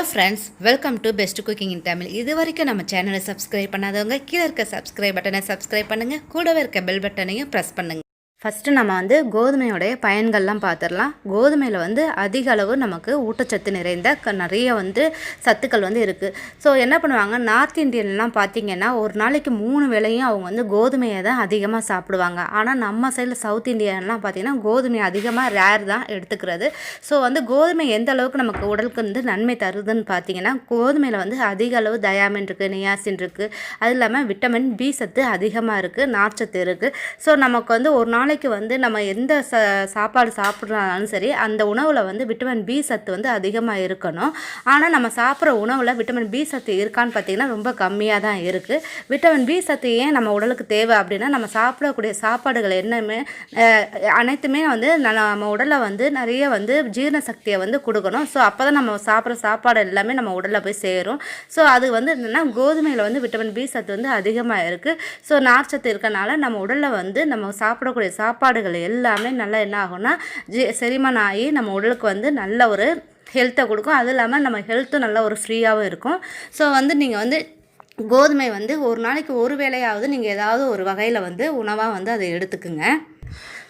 Hello friends, welcome to best cooking இன் தமிழ். இது வரைக்கும் நம்ம சேனலை சப்ஸ்கிரைப் பண்ணாதவங்க கீழே இருக்க சப்ஸ்கிரைப் பட்டனை சப்ஸ்கிரைப் பண்ணுங்கள். கூடவே இருக்க பெல் பட்டனையும் ப்ரெஸ் பண்ணுங்கள். ஃபஸ்ட்டு நம்ம கோதுமையோடைய பயன்கள்லாம் பார்த்துடலாம். கோதுமையில் அதிக அளவு நமக்கு ஊட்டச்சத்து நிறைந்த நிறைய சத்துக்கள் இருக்குது. ஸோ என்ன பண்ணுவாங்க, நார்த் இந்தியன்லாம் பார்த்திங்கன்னா ஒரு நாளைக்கு 3 வேளையும் அவங்க கோதுமையை தான் அதிகமாக சாப்பிடுவாங்க. ஆனால் நம்ம சைடில் சவுத் இந்தியன்லாம் பார்த்திங்கன்னா கோதுமை அதிகமாக ரேர் தான் எடுத்துக்கிறது. ஸோ கோதுமை எந்த அளவுக்கு நமக்கு உடலுக்கு நன்மை தருதுன்னு பார்த்திங்கன்னா, கோதுமையில் அதிக அளவு தயாமின் இருக்குது, நியாசின் இருக்குது. அது இல்லாமல் விட்டமின் பி சத்து அதிகமாக இருக்குது, நார்ச்சத்து இருக்குது. ஸோ நமக்கு ஒரு நாளைக்கு நம்ம எந்த சாப்பாடு சாப்பிட்றாலும் சரி, அந்த உணவில் விட்டமின் பி சத்து அதிகமாக இருக்கணும். ஆனால் நம்ம சாப்பிட்ற உணவில் விட்டமின் பி சத்து இருக்கான்னு பார்த்திங்கன்னா ரொம்ப கம்மியாக தான் இருக்குது. விட்டமின் பி சத்து ஏன் நம்ம உடலுக்கு தேவை அப்படின்னா, நம்ம சாப்பிடக்கூடிய சாப்பாடுகள் என்னமே அனைத்துமே நம்ம உடலில் நிறைய ஜீரண சக்தியை கொடுக்கணும். ஸோ அப்போ தான் நம்ம சாப்பிட்ற சாப்பாடு எல்லாமே நம்ம உடலில் போய் சேரும். ஸோ அது என்னென்னா கோதுமையில் விட்டமின் பி சத்து அதிகமாக இருக்குது. ஸோ நார்ச்சத்து இருக்கனால நம்ம உடலில் நம்ம சாப்பிடக்கூடிய சாப்பாடுகள் எல்லாமே நல்லா என்ன ஆகும்னா செரிமானம் ஆகி நம்ம உடலுக்கு நல்ல ஒரு ஹெல்த்தை கொடுக்கும். அது இல்லாமல் நம்ம ஹெல்த்தும் நல்ல ஒரு ஃப்ரீயாகவும் இருக்கும். ஸோ நீங்கள் கோதுமை ஒரு நாளைக்கு ஒரு வேளையாவது நீங்கள் ஏதாவது ஒரு வகையில் உணவாக அதை எடுத்துக்குங்க.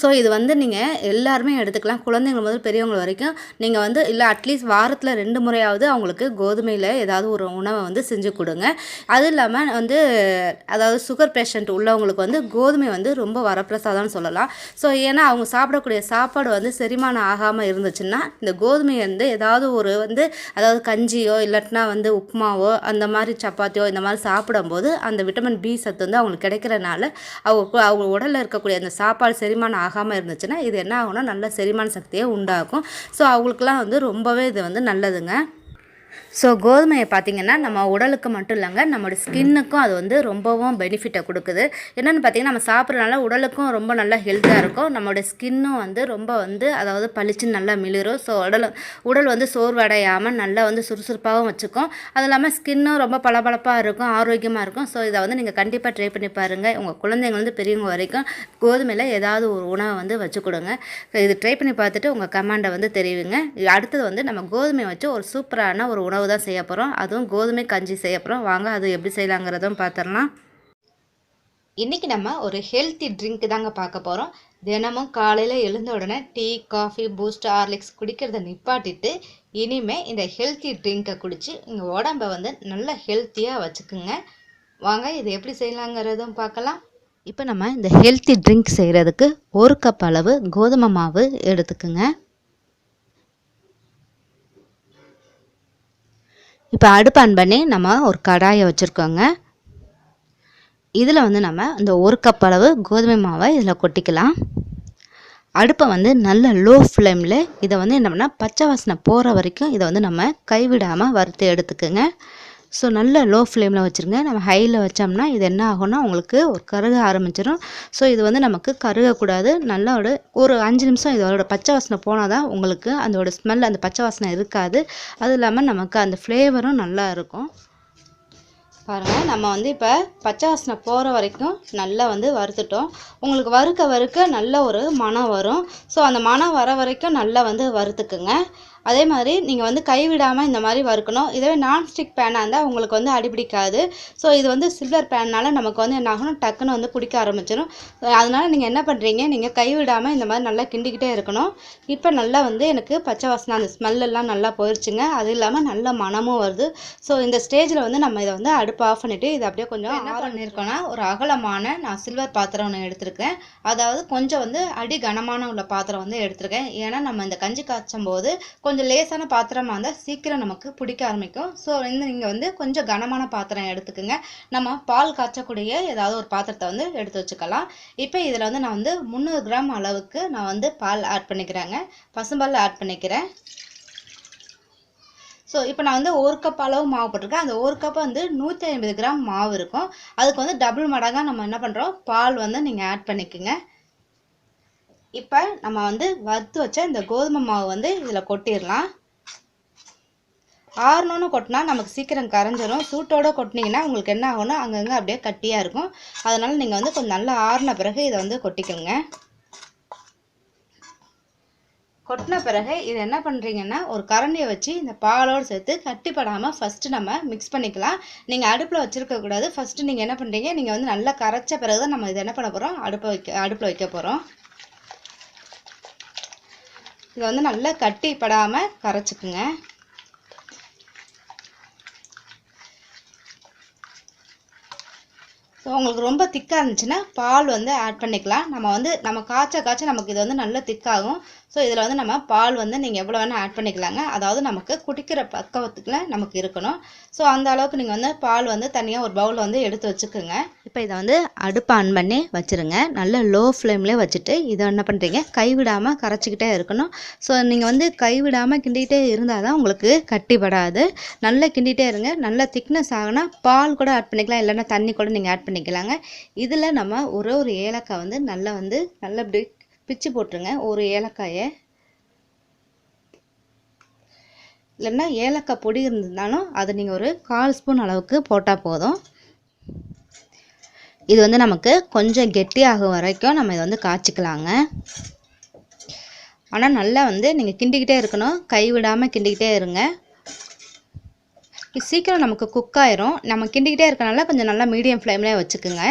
ஸோ இது நீங்கள் எல்லாருமே எடுத்துக்கலாம், குழந்தைங்கள் முதல் பெரியவங்க வரைக்கும். நீங்கள் இல்லை அட்லீஸ்ட் வாரத்தில் 2 முறையாவது அவங்களுக்கு கோதுமையில் ஏதாவது ஒரு உணவை செஞ்சு கொடுங்க. அது இல்லாமல் அதாவது சுகர் பேஷண்ட் உள்ளவங்களுக்கு கோதுமை ரொம்ப வரப்பிரசாதம்னு சொல்லலாம். ஸோ ஏன்னா அவங்க சாப்பிடக்கூடிய சாப்பாடு செரிமானம் ஆகாமல் இருந்துச்சுன்னா இந்த கோதுமை ஏதாவது ஒரு அதாவது கஞ்சியோ இல்லாட்டினா உப்புமாவோ அந்த மாதிரி சப்பாத்தியோ இந்த மாதிரி சாப்பிடும்போது அந்த விட்டமின் பி சத்து அவங்களுக்கு கிடைக்கிறனால அவங்க உடலில் இருக்கக்கூடிய அந்த சாப்பாடு செரிமானம் ஆகாமல் இருந்துச்சுன்னா இது என்ன ஆகும்னா நல்ல செரிமான சக்தியை உண்டாக்கும். ஸோ அவங்களுக்குலாம் ரொம்பவே இது நல்லதுங்க. ஸோ கோதுமையை பார்த்திங்கன்னா நம்ம உடலுக்கு மட்டும் இல்லைங்க, நம்மளோட ஸ்கின்னுக்கும் அது ரொம்பவும் பெனிஃபிட்டை கொடுக்குது. என்னென்னு பார்த்திங்கன்னா, நம்ம சாப்பிட்றதுனால உடலுக்கும் ரொம்ப நல்லா ஹெல்த்தாக இருக்கும். நம்மளுடைய ஸ்கின்னும் ரொம்ப அதாவது பளிச்சுன்னு நல்லா மிளிரும். ஸோ உடல் சோர்வடையாமல் நல்லா சுறுசுறுப்பாகவும் வச்சுக்கும். அது இல்லாமல் ஸ்கின்னும் ரொம்ப பளபளப்பாக இருக்கும், ஆரோக்கியமாக இருக்கும். ஸோ இதை நீங்கள் கண்டிப்பாக ட்ரை பண்ணி பாருங்கள். உங்கள் குழந்தைங்க பெரியவங்க வரைக்கும் கோதுமையில் ஏதாவது ஒரு உணவை வச்சு கொடுங்க. இது ட்ரை பண்ணி பார்த்துட்டு உங்கள் கமெண்டை தெரிவிங்க. அடுத்தது நம்ம கோதுமையை வச்சு ஒரு சூப்பரான ஒரு உணவு தான் செய்ய போகிறோம். அதுவும் கோதுமை கஞ்சி செய்ய போகிறோம். வாங்க அது எப்படி செய்யலாங்கிறதும் பார்த்துடலாம். இன்றைக்கி நம்ம ஒரு ஹெல்த்தி ட்ரிங்க் தாங்க பார்க்க போகிறோம். தினமும் காலையில் எழுந்த உடனே டீ, காஃபி, பூஸ்ட், ஹார்லிக்ஸ் குடிக்கிறத நிப்பாட்டிட்டு இனிமேல் இந்த ஹெல்த்தி ட்ரிங்க்கை குடித்து உங்கள் உடம்பை நல்லா ஹெல்த்தியாக வச்சுக்குங்க. வாங்க இது எப்படி செய்யலாங்கிறதும் பார்க்கலாம். இப்போ நம்ம இந்த ஹெல்த்தி ட்ரிங்க் செய்கிறதுக்கு 1 கப் அளவு கோதுமை மாவு எடுத்துக்குங்க. இப்போ அடுப்பு ஆன் பண்ணி நம்ம ஒரு கடாயை வச்சுருக்கோங்க. இதில் நம்ம இந்த 1 கப் அளவு கோதுமை மாவை இதில் கொட்டிக்கலாம். அடுப்பை நல்ல லோ ஃப்ளேமில் இதை என்ன பண்ணால் பச்சை வாசனை போகிற வரைக்கும் இதை நம்ம கைவிடாமல் வறுத்து எடுத்துக்குங்க. ஸோ நல்ல லோ ஃப்ளேமில் வச்சுருங்க. நம்ம ஹையில் வச்சோம்னா இது என்ன ஆகும்னா உங்களுக்கு ஒரு கருக ஆரம்பிச்சிடும். ஸோ இது நமக்கு கருகக்கூடாது. நல்லா ஒரு 5 நிமிஷம் இதோட பச்சை வாசனை போனால் தான் உங்களுக்கு அதோட ஸ்மெல், அந்த பச்சை வாசனை இருக்காது. அது இல்லாமல் நமக்கு அந்த ஃப்ளேவரும் நல்லா இருக்கும். பாருங்கள், நம்ம இப்போ பச்சை வாசனை போகிற வரைக்கும் நல்லா வறுத்துட்டோம். உங்களுக்கு வறுக்க நல்ல ஒரு மணம் வரும். ஸோ அந்த மணம் வர வரைக்கும் நல்லா வறுத்துக்குங்க. அதே மாதிரி நீங்கள் கைவிடாமல் இந்த மாதிரி வறுக்கணும். இதுவே நான்ஸ்டிக் பேனாக இருந்தால் உங்களுக்கு அடிபிடிக்காது. ஸோ இது சில்வர் பேன்னால நமக்கு என்ன ஆகணும், டக்குன்னு பிடிக்க ஆரம்பிச்சிடும். அதனால் நீங்கள் என்ன பண்ணுறீங்க, நீங்கள் கைவிடாமல் இந்த மாதிரி நல்லா கிண்டிக்கிட்டே இருக்கணும். இப்போ நல்லா எனக்கு பச்சை வாசனை அந்த ஸ்மெல்லாம் நல்லா போயிடுச்சுங்க. அது இல்லாமல் நல்ல மணமும் வருது. ஸோ இந்த ஸ்டேஜில் நம்ம இதை அடுப்பு ஆஃப் பண்ணிவிட்டு இதை அப்படியே கொஞ்சம் என்ன பண்ணியிருக்கோன்னா ஒரு அகலமான நான் சில்வர் பாத்திரம் ஒன்று எடுத்திருக்கேன். அதாவது கொஞ்சம் அடி கனமான உள்ள பாத்திரம் எடுத்திருக்கேன். ஏன்னா நம்ம இந்த கஞ்சி காய்ச்சும் போது கொஞ்சம் லேசான பாத்திரமாக இருந்தால் சீக்கிரம் நமக்கு பிடிக்க ஆரம்பிக்கும். ஸோ நீங்கள் கொஞ்சம் கனமான பாத்திரம் எடுத்துக்கோங்க. நம்ம பால் காய்ச்சக்கூடிய ஏதாவது ஒரு பாத்திரத்தை எடுத்து வச்சுக்கலாம். இப்போ இதில் நான் 300 கிராம் அளவுக்கு நான் பால் ஆட் பண்ணிக்கிறேங்க. பசும்பால் ஆட் பண்ணிக்கிறேன். ஸோ இப்போ நான் 1 கப் அளவு மாவு போட்டிருக்கேன். அந்த 1 கப் 150 கிராம் மாவு இருக்கும். அதுக்கு டபுள் மடங்காக நம்ம என்ன பண்ணுறோம், பால் நீங்கள் ஆட் பண்ணிக்கோங்க. இப்போ நம்ம வறுத்து வச்ச இந்த கோதுமை மாவு இதில் கொட்டிடலாம். ஆறணுன்னு கொட்டினா நமக்கு சீக்கிரம் கரைஞ்சிரும். சூட்டோடு கொட்டினீங்கன்னா உங்களுக்கு என்ன ஆகும்னா அங்கங்கே அப்படியே கட்டியாக இருக்கும். அதனால் நீங்கள் கொஞ்சம் நல்லா ஆறின பிறகு இதை கொட்டிக்கோங்க. கொட்டின பிறகு இது என்ன பண்ணுறீங்கன்னா ஒரு கரண்டியை வச்சு இந்த பாலோடு சேர்த்து கட்டிப்படாமல் ஃபஸ்ட்டு நம்ம மிக்ஸ் பண்ணிக்கலாம். நீங்கள் அடுப்பில் வச்சுருக்கக்கூடாது. ஃபஸ்ட்டு நீங்கள் என்ன பண்ணுறீங்க, நீங்கள் வந்து நல்லா கரைச்ச பிறகு தான் நம்ம இது என்ன பண்ண போகிறோம், அடுப்பில் வைக்க போகிறோம். இதை வந்து நல்லா கட்டிப்படாமல் கரைச்சிக்குங்க. ஸோ உங்களுக்கு ரொம்ப திக்காக இருந்துச்சுன்னா பால் வந்து ஆட் பண்ணிக்கலாம். நம்ம காய்ச்ச நமக்கு இது வந்து நல்லா திக்காகும். ஸோ இதில் வந்து நம்ம பால் வந்து நீங்கள் எவ்வளோ வேணால் ஆட் பண்ணிக்கலாங்க. அதாவது நமக்கு குடிக்கிற பக்குவத்துக்குள்ள நமக்கு இருக்கணும். ஸோ அந்த அளவுக்கு நீங்கள் வந்து பால் வந்து தனியாக ஒரு பவுல் வந்து எடுத்து வச்சுக்கோங்க. இப்போ இதை வந்து அடுப்பை ஆன் பண்ணி வச்சுருங்க. நல்ல லோ ஃப்ளேம்லேயே வச்சுட்டு இதை என்ன பண்ணுறீங்க, கைவிடாமல் கரைச்சிக்கிட்டே இருக்கணும். ஸோ நீங்கள் வந்து கைவிடாமல் கிண்டிகிட்டே இருந்தால் தான் உங்களுக்கு கட்டிப்படாது. நல்லா கிண்டிகிட்டே இருங்க. நல்லா திக்னஸ் ஆகினா பால் கூட ஆட் பண்ணிக்கலாம், இல்லைன்னா தண்ணி கூட நீங்கள் ஆட் பண்ணிக்கலாங்க. இதில் நம்ம ஒரு ஏலக்காய் வந்து நல்லா இப்படி பிச்சு போட்டுருங்க. ஒரு ஏலக்காயை, இல்லைன்னா ஏலக்காய் பொடி இருந்ததுனாலும் அதை நீங்கள் ஒரு 1/4 ஸ்பூன் அளவுக்கு போட்டால் போதும். இது வந்து நமக்கு கொஞ்சம் கெட்டியாகும் வரைக்கும் நம்ம இதை வந்து காய்ச்சிக்கலாங்க. ஆனால் நல்லா வந்து நீங்கள் கிண்டிக்கிட்டே இருக்கணும், கைவிடாமல் கிண்டிக்கிட்டே இருங்க. இது சீக்கிரம் நமக்கு குக் ஆயிரும். நம்ம கிண்டிக்கிட்டே இருக்கனால கொஞ்சம் நல்லா மீடியம் ஃப்ளேம்லேயே வச்சுக்குங்க.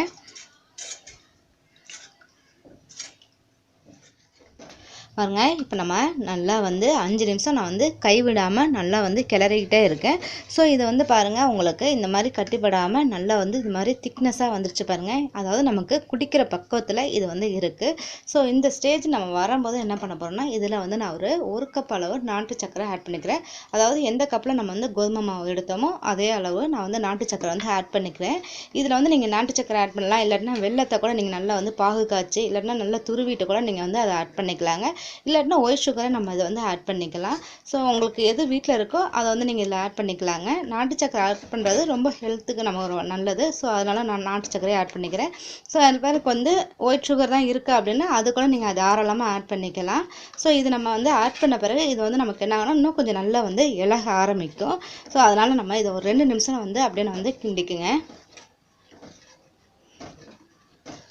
பாருங்க, இப்போ நம்ம நல்லா வந்து 5 நிமிஷம் நான் வந்து கைவிடாமல் நல்லா வந்து கிளறிக்கிட்டே இருக்கேன். ஸோ இதை வந்து பாருங்கள், உங்களுக்கு இந்த மாதிரி கட்டிப்படாமல் நல்லா வந்து இது மாதிரி திக்னஸாக வந்துருச்சு பாருங்கள். அதாவது நமக்கு குடிக்கிற பக்குவத்தில் இது வந்து இருக்குது. ஸோ இந்த ஸ்டேஜ் நம்ம வரும்போது என்ன பண்ண போகிறோம்னா, இதில் வந்து நான் ஒரு கப் அளவு நாட்டு சக்கரை ஆட் பண்ணிக்கிறேன். அதாவது எந்த கப்பில் நம்ம வந்து கோதுமை மாவு எடுத்தோமோ அதே அளவு நான் வந்து நாட்டு சக்கரை வந்து ஆட் பண்ணிக்கிறேன். இதில் வந்து நீங்கள் நாட்டு சக்கரை ஆட் பண்ணலாம், இல்லைன்னா வெள்ளத்தை கூட நீங்கள் நல்லா வந்து பாகு காய்ச்சி இல்லைன்னா நல்லா துருவிட்டு கூட நீங்கள் வந்து அதை ஆட் பண்ணிக்கலாங்க. இல்லைன்னா ஒயிட் சுகரை நம்ம இதை வந்து ஆட் பண்ணிக்கலாம். ஸோ உங்களுக்கு எது வீட்டில் இருக்கோ அதை வந்து நீங்கள் இதில் ஆட் பண்ணிக்கலாங்க. நாட்டு சக்கரை ஆட் பண்ணுறது ரொம்ப ஹெல்த்துக்கு நம்ம நல்லது. ஸோ அதனால் நான் நாட்டு சக்கரையை ஆட் பண்ணிக்கிறேன். ஸோ அது பேருக்கு வந்து ஒயிட் சுகர் தான் இருக்குது அப்படின்னா அது கூட நீங்கள் தாராளமாக ஆட் பண்ணிக்கலாம். ஸோ இது நம்ம வந்து ஆட் பண்ண பிறகு இது வந்து நமக்கு என்ன ஆகணும், இன்னும் கொஞ்சம் நல்லா வந்து இலக ஆரம்பிக்கும். ஸோ அதனால் நம்ம இதை ஒரு 2 நிமிஷம் வந்து அப்படியே நான் வந்து கிண்டிக்குங்க.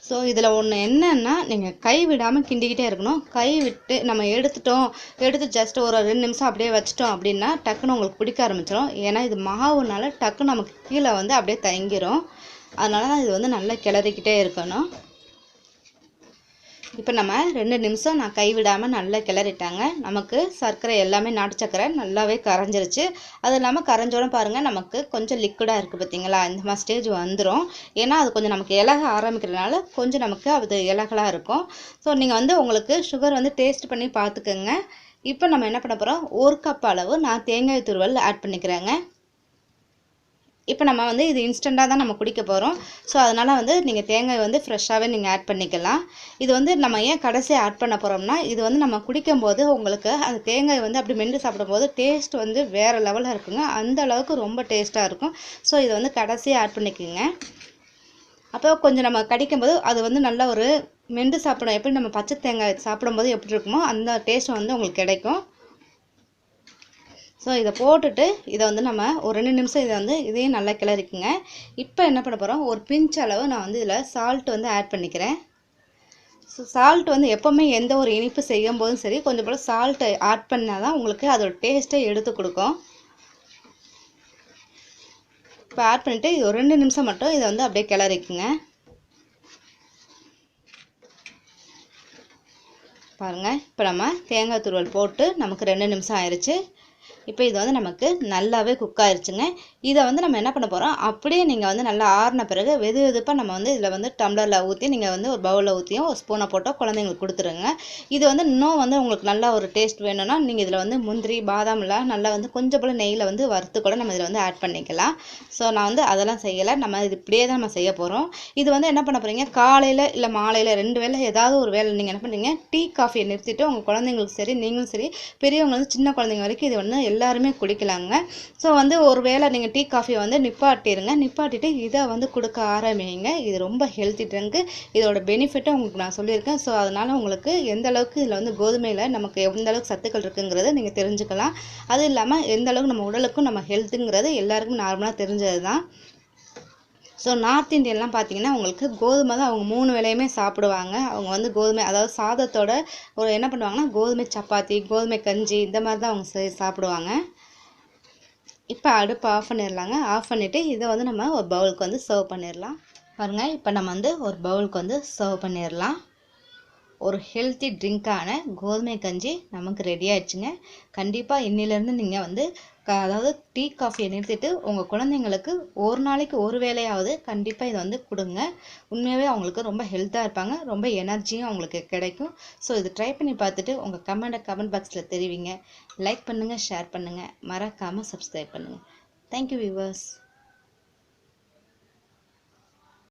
ஸோ இதில் ஒன்று என்னன்னா, நீங்கள் கை விடாமல் கிண்டிக்கிட்டே இருக்கணும். கை விட்டு நம்ம எடுத்து ஜஸ்ட் ஒரு 2 நிமிஷம் அப்படியே வச்சிட்டோம் அப்படின்னா டக்குன்னு உங்களுக்கு பிடிக்க ஆரம்பிச்சிடும். ஏன்னா இது மாவுனால டக்குன்னு நமக்கு கீழே வந்து அப்படியே தங்கிரும். அதனால தான் இது வந்து நல்லா கிளறிக்கிட்டே இருக்கணும். இப்போ நம்ம 2 நிமிஷம் நான் கைவிடாமல் நல்லா கிளறிட்டாங்க. நமக்கு சர்க்கரை எல்லாமே நாட்டு சர்க்கரை நல்லாவே கரைஞ்சிருச்சு. அது இல்லாமல் கரைஞ்சோட பாருங்கள், நமக்கு கொஞ்சம் லிக்விடாக இருக்குது பார்த்தீங்களா, இந்த மாதிரி ஸ்டேஜ் வந்துடும். ஏன்னா அது கொஞ்சம் நமக்கு இலக ஆரம்பிக்கிறதுனால கொஞ்சம் நமக்கு அது இலகலாக இருக்கும். ஸோ நீங்கள் வந்து உங்களுக்கு சுகர் வந்து டேஸ்ட் பண்ணி பார்த்துக்கோங்க. இப்போ நம்ம என்ன பண்ண போகிறோம், 1 கப் அளவு நான் தேங்காய் துருவல் ஆட் பண்ணிக்கிறேங்க. இப்போ நம்ம வந்து இது இன்ஸ்டண்ட்டாக தான் நம்ம குடிக்க போகிறோம். ஸோ அதனால் வந்து நீங்கள் தேங்காய் வந்து ஃப்ரெஷ்ஷாகவே நீங்கள் ஆட் பண்ணிக்கலாம். இது வந்து நம்ம ஏன் கடைசியாக ஆட் பண்ண போகிறோம்னா, இது வந்து நம்ம குடிக்கும்போது உங்களுக்கு அந்த தேங்காய் வந்து அப்படி மென்று சாப்பிடும்போது டேஸ்ட் வந்து வேறு லெவலில் இருக்குங்க. அந்த அளவுக்கு ரொம்ப டேஸ்ட்டாக இருக்கும். ஸோ இதை வந்து கடைசியாக ஆட் பண்ணிக்கோங்க. அப்போ கொஞ்சம் நம்ம கடிக்கும்போது அது வந்து நல்லா ஒரு மென்று சாப்பிடணும். எப்படி நம்ம பச்சை தேங்காய் சாப்பிடும்போது எப்படி இருக்குமோ அந்த டேஸ்ட் வந்து உங்களுக்கு கிடைக்கும். ஸோ இதை போட்டுட்டு இதை வந்து நம்ம ஒரு 2 நிமிஷம் இதையும் நல்லா கிளறிக்குங்க. இப்போ என்ன பண்ண போகிறோம், ஒரு பிஞ்ச் அளவு நான் வந்து இதில் சால்ட் வந்து ஆட் பண்ணிக்கிறேன். ஸோ சால்ட் வந்து எப்போவுமே எந்த ஒரு இனிப்பு செய்யும் போதும் சரி கொஞ்சம் போல் சால்ட் ஆட் பண்ணால் தான் உங்களுக்கு அதோட டேஸ்ட்டை எடுத்து கொடுக்கும். இப்போ ஆட் பண்ணிவிட்டு இது ஒரு 2 நிமிஷம் மட்டும் இதை வந்து அப்படியே கிளறிக்குங்க. பாருங்கள், இப்போ நம்ம தேங்காய் துருவல் போட்டு நமக்கு 2 நிமிஷம் ஆயிடுச்சு. இப்போ இது வந்து நமக்கு நல்லாவே குக் ஆயிடுச்சுங்க. இதை வந்து நம்ம என்ன பண்ண போகிறோம், அப்படியே நீங்கள் வந்து நல்லா ஆறின பிறகு வெதுப்பாக நம்ம வந்து இதில் வந்து டம்ளரில் ஊற்றி நீங்கள் வந்து ஒரு பவுலில் ஊற்றியும் ஒரு ஸ்பூனை போட்டோ குழந்தைங்களுக்கு கொடுத்துருங்க. இது வந்து இன்னும் வந்து உங்களுக்கு நல்லா ஒரு டேஸ்ட் வேணும்னா நீங்கள் இதில் வந்து முந்திரி பாதாம்லாம் நல்லா வந்து கொஞ்சம் போல் நெய்யில் வந்து வறுத்து கூட நம்ம இதில் வந்து ஆட் பண்ணிக்கலாம். ஸோ நான் வந்து அதெல்லாம் செய்யலை, நம்ம இது இப்படியே தான் நம்ம செய்ய போகிறோம். இது வந்து என்ன பண்ண போகிறீங்க, காலையில் இல்லை மாலையில் 2 வேளை ஏதாவது ஒரு வேளை நீங்கள் என்ன பண்ணுறீங்க, டீ காஃபியை நிறுத்திட்டு உங்கள் குழந்தைங்களுக்கு சரி நீங்களும் சரி பெரியவங்க வந்து சின்ன குழந்தைங்க வரைக்கும் இது வந்து எல்லாருமே குடிக்கலாங்க. ஸோ வந்து ஒரு வேளை நீங்கள் டீ காஃபியை வந்து நிப்பாட்டிட்டு இதை வந்து கொடுக்க ஆரம்பிங்க. இது ரொம்ப ஹெல்த்தி ட்ரிங்க்கு. இதோட பெனிஃபிட்டை உங்களுக்கு நான் சொல்லியிருக்கேன். ஸோ அதனால் உங்களுக்கு எந்த அளவுக்கு இதில் வந்து கோதுமையில் நமக்கு எந்த அளவுக்கு சத்துக்கள் இருக்குங்கிறத நீங்கள் தெரிஞ்சுக்கலாம். அது இல்லாமல் எந்த அளவுக்கு நம்ம உடலுக்கும் நம்ம ஹெல்த்துங்கிறது எல்லாருக்கும் நார்மலாக தெரிஞ்சது தான். ஸோ நார்த் இந்தியன்லாம் பார்த்தீங்கன்னா உங்களுக்கு கோதுமை தான் அவங்க 3 வேளையுமே சாப்பிடுவாங்க. அவங்க வந்து கோதுமை அதாவது சாதத்தோட ஒரு என்ன பண்ணுவாங்கன்னா கோதுமை சப்பாத்தி, கோதுமை கஞ்சி இந்த மாதிரி தான் அவங்க சாப்பிடுவாங்க. இப்போ அடுப்பு ஆஃப் பண்ணிடலாங்க. ஆஃப் பண்ணிவிட்டு இதை வந்து நம்ம ஒரு பவுலுக்கு வந்து சர்வ் பண்ணிடலாம். பாருங்கள், இப்போ நம்ம வந்து ஒரு பவுலுக்கு வந்து சர்வ் பண்ணிடலாம். ஒரு ஹெல்த்தி ட்ரிங்க்கான கோதுமை கஞ்சி நமக்கு ரெடி ஆயிடுச்சுங்க. கண்டிப்பாக இன்னிலேருந்து நீங்கள் வந்து அதாவது டீ காஃபியை நிறுத்திட்டு உங்கள் குழந்தைங்களுக்கு ஒரு நாளைக்கு ஒரு வேளையாவது கண்டிப்பாக இதை வந்து கொடுங்க. உண்மையாகவே அவங்களுக்கு ரொம்ப ஹெல்த்தாக இருப்பாங்க, ரொம்ப எனர்ஜியும் அவங்களுக்கு கிடைக்கும். ஸோ இது ட்ரை பண்ணி பார்த்துட்டு உங்கள் கமெண்ட் பாக்ஸில் தெரிவிங்க. லைக் பண்ணுங்கள், ஷேர் பண்ணுங்கள், மறக்காமல் சப்ஸ்கிரைப் பண்ணுங்கள். Thank you viewers.